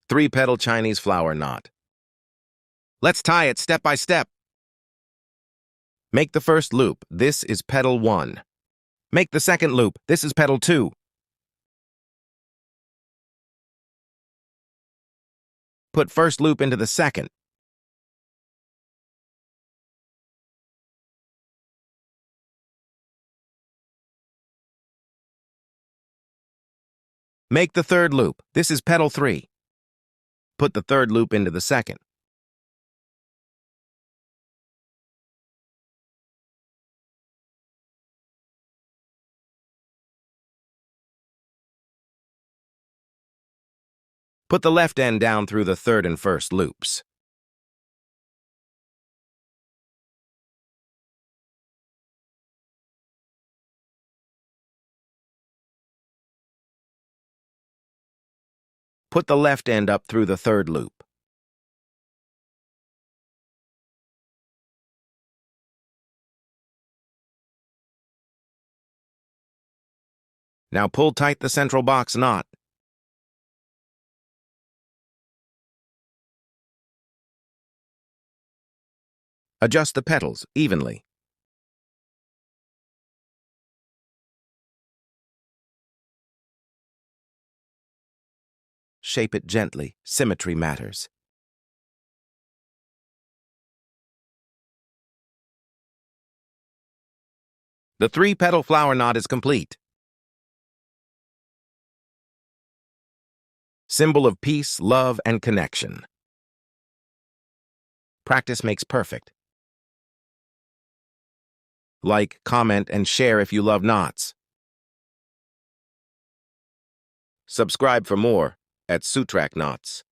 3-petal Chinese flower knot. Let's tie it step by step. Make the first loop. This is petal 1. Make the second loop. This is petal 2. Put first loop into the second. Make the third loop. This is petal 3. Put the third loop into the second. Put the left end down through the third and first loops. Put the left end up through the third loop. Now pull tight the central box knot. Adjust the petals evenly. Shape it gently. Symmetry matters. The 3-petal flower knot is complete. Symbol of peace, love, and connection. Practice makes perfect. Like, comment, and share if you love knots. Subscribe for more at Sootrak Knots.